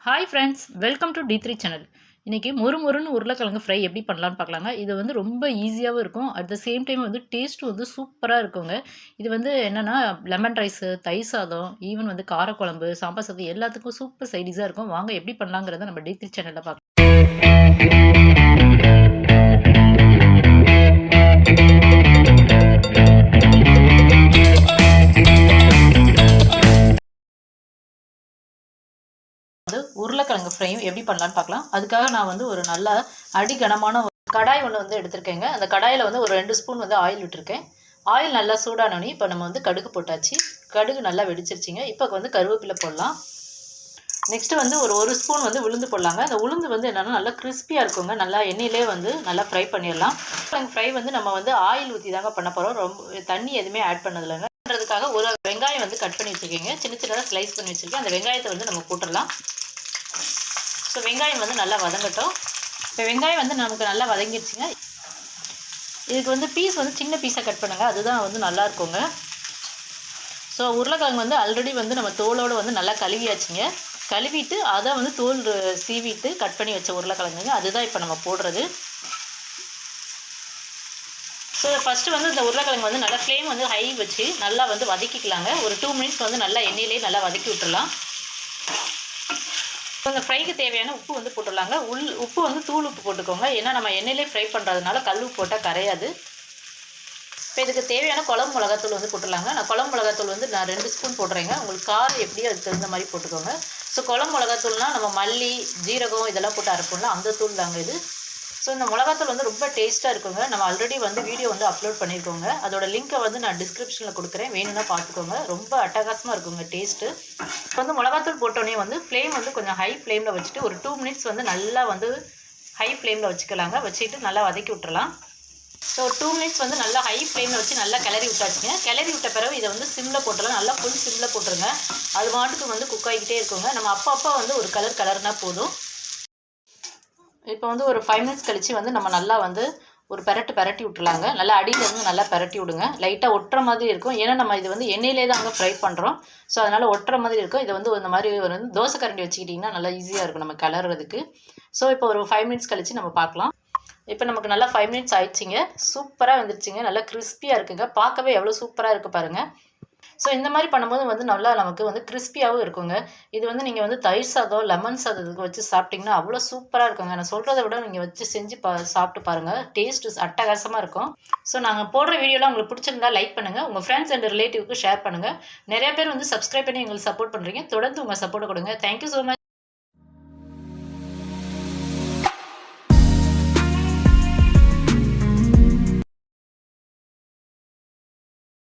Hi friends, welcome to D3 channel. இன்றைக்கி மொறுமொறுன்னு உருளைக்கிழங்கு fry எப்படி பண்ணலான்னு பார்க்கலாங்க. இது வந்து ரொம்ப ஈஸியாகவும் இருக்கும். அட் த சேம் டைம் வந்து டேஸ்ட்டும் வந்து சூப்பராக இருக்குங்க. இது வந்து என்னென்னா லெமன் ரைஸு, தயிர் சாதம், ஈவன் வந்து காரக்குழம்பு, சாம்பார் சாதம் எல்லாத்துக்கும் சூப்பர் சைடிஷாக இருக்கும். வாங்க எப்படி பண்ணலாங்கிறத நம்ம D3 சேனலில் பார்க்கலாம். உருளைக்கிழங்கு ஃப்ரையும் எப்படி பண்ணலான்னு பார்க்கலாம். அதுக்காக நான் வந்து ஒரு நல்ல அடிகனமான கடாய் ஒன்று வந்து எடுத்திருக்கேங்க. அந்த கடாயில் வந்து ஒரு 2 ஸ்பூன் வந்து ஆயில் விட்டுருக்கேன். ஆயில் நல்லா சூடானோடனே இப்போ நம்ம வந்து கடுகு போட்டாச்சு. கடுகு நல்லா வெடிச்சிருச்சிங்க. இப்போ வந்து கருவேப்பிலை போடலாம். நெக்ஸ்ட்டு வந்து ஒரு ஸ்பூன் வந்து உளுந்து போடலாங்க. அந்த உளுந்து வந்து என்னென்னா நல்லா கிறிஸ்பியாக இருக்குங்க. நல்லா எண்ணெயிலே வந்து நல்லா ஃப்ரை பண்ணிடலாம். ஃப்ரை வந்து நம்ம வந்து ஆயில் ஊற்றி தாங்க பண்ண போகிறோம். ரொம்ப தண்ணி எதுவுமே ஆட் பண்ணதில்லைங்க. பண்ணுறதுக்காக ஒரு வெங்காயம் வந்து கட் பண்ணி வச்சுருக்கீங்க. சின்ன சின்னதாக ஸ்லைஸ் பண்ணி வச்சுருக்கேன். அந்த வெங்காயத்தை வந்து நம்ம போட்டுடலாம். ஸோ வெங்காயம் வந்து நல்லா வதங்கட்டும். இப்போ வெங்காயம் வந்து நமக்கு நல்லா வதங்கிடுச்சுங்க. இதுக்கு வந்து பீஸ் வந்து சின்ன பீஸாக கட் பண்ணுங்கள். அதுதான் வந்து நல்லா இருக்குங்க. ஸோ உருளைக்கிழங்கு வந்து ஆல்ரெடி வந்து நம்ம தோலோடு வந்து நல்லா கழுவியாச்சுங்க. கழுவிட்டு அதை வந்து தோல் சீவிட்டு கட் பண்ணி வச்ச உருளைக்கிழங்குங்க. அதுதான் இப்போ நம்ம போடுறது. ஸோ ஃபஸ்ட்டு வந்து இந்த உருளைக்கிழங்கு வந்து நல்லா ஃப்ளேம் வந்து ஹை வச்சு நல்லா வந்து வதக்கிக்கலாங்க. ஒரு 2 மினிட்ஸ் வந்து நல்லா எண்ணெயிலே நல்லா வதக்கி விட்டுடலாம். ஸோ இந்த ஃப்ரைக்கு தேவையான உப்பு வந்து போட்டுடலாங்க. உப்பு வந்து தூள் உப்பு போட்டுக்கோங்க. ஏன்னா நம்ம எண்ணெயிலே ஃப்ரை பண்ணுறதுனால கல் உப்பு போட்டால் கரையாது. இப்போ இதுக்கு தேவையான குழம்பு மிளகாத்தூள் வந்து போட்டுடலாங்க. நான் குழம்பு மிளகாத்தூள் வந்து நான் 2 ஸ்பூன் போடுறேங்க. உங்களுக்கு காரம் எப்படியோ அதுக்கு தகுந்த மாதிரி போட்டுக்கோங்க. ஸோ குழம்பு மிளகாத்தூள்னால் நம்ம மல்லி, ஜீரகம் இதெல்லாம் போட்டு அரைப்போம்ல, அந்த தூள் தாங்க இது. ஸோ இந்த மிளகாத்தூள் வந்து ரொம்ப டேஸ்ட்டாக இருக்குங்க. நம்ம ஆல்ரெடி வந்து வீடியோ வந்து அப்லோட் பண்ணியிருக்கோங்க. அதோட லிங்க்கை வந்து நான் டிஸ்கிரிப்ஷனில் கொடுக்குறேன். வேணும்னா பார்த்துக்கோங்க. ரொம்ப அட்டகாசமாக இருக்குங்க டேஸ்ட்டு. இப்போ வந்து மிளகாத்தூள் போட்டோன்னே வந்து ஃப்ளேம் வந்து கொஞ்சம் ஹை ஃப்ளேமில் வச்சுட்டு ஒரு 2 மினிட்ஸ் வந்து நல்லா வந்து ஹை ஃப்ளேமில் வச்சுக்கலாங்க. வச்சுட்டு நல்லா வதக்கி விட்டுறலாம். ஸோ 2 மினிட்ஸ் வந்து நல்லா ஹை ஃப்ளேமில் வச்சு நல்லா கிளறி விட்டாச்சுங்க. கிளறி விட்ட பிறகு இதை வந்து சிம்மில் போட்டுடலாம். நல்லா ஃபுல் சிம்மில் போட்டுருங்க. அது மாட்டுக்கு வந்து குக் ஆகிக்கிட்டே இருக்குங்க. நம்ம அப்பப்போ வந்து ஒரு கலர்னா போதும். இப்போ வந்து ஒரு 5 மினிட்ஸ் கழித்து வந்து நம்ம நல்லா வந்து ஒரு பெரட்டி விட்டுலாங்க. நல்லா அடியிலேருந்து நல்லா பெரட்டி விடுங்க. லைட்டாக ஒட்டுற மாதிரி இருக்கும். ஏன்னா நம்ம இது வந்து எண்ணெயிலே தான் அங்கே ஃப்ரை பண்ணுறோம். ஸோ அதனால் ஒட்டுற மாதிரி இருக்கும். இதை வந்து இந்த மாதிரி ஒரு தோசை கரண்டி வச்சுக்கிட்டிங்கன்னா நல்லா ஈஸியாக இருக்கும் நம்ம கிளறதுக்கு. ஸோ இப்போ ஒரு 5 மினிட்ஸ் கழித்து நம்ம பார்க்கலாம். இப்போ நமக்கு நல்லா 5 மினிட்ஸ் ஆயிடுச்சிங்க. சூப்பராக வந்துருச்சுங்க. நல்லா கிறிஸ்பியாக இருக்குங்க. பார்க்கவே எவ்வளோ சூப்பராக இருக்குது பாருங்கள். ஸோ இந்த மாதிரி பண்ணும்போது வந்து நல்லா நமக்கு வந்து கிறிஸ்பியாகவும் இருக்குங்க. இது வந்து நீங்கள் வந்து தயிர் சாதம், லெமன் சாதத்துக்கு வச்சு சாப்பிட்டிங்கன்னா அவ்வளோ சூப்பராக இருக்குங்க. நான் சொல்கிறத விட நீங்கள் வச்சு செஞ்சு சாப்பிட்டு பாருங்கள். டேஸ்ட்டு அட்டகாசமாக இருக்கும். ஸோ நாங்கள் போடுற வீடியோலாம் உங்களுக்கு பிடிச்சிருந்தா லைக் பண்ணுங்கள். உங்கள் ஃப்ரெண்ட்ஸ் அண்ட் ரிலேட்டிவ்க்கு ஷேர் பண்ணுங்கள். நிறைய பேர் வந்து சப்ஸ்கிரைப் பண்ணி எங்களுக்கு சப்போர்ட் பண்ணுறீங்க. தொடர்ந்து உங்கள் சப்போர்ட்டை கொடுங்க. Thank you so much.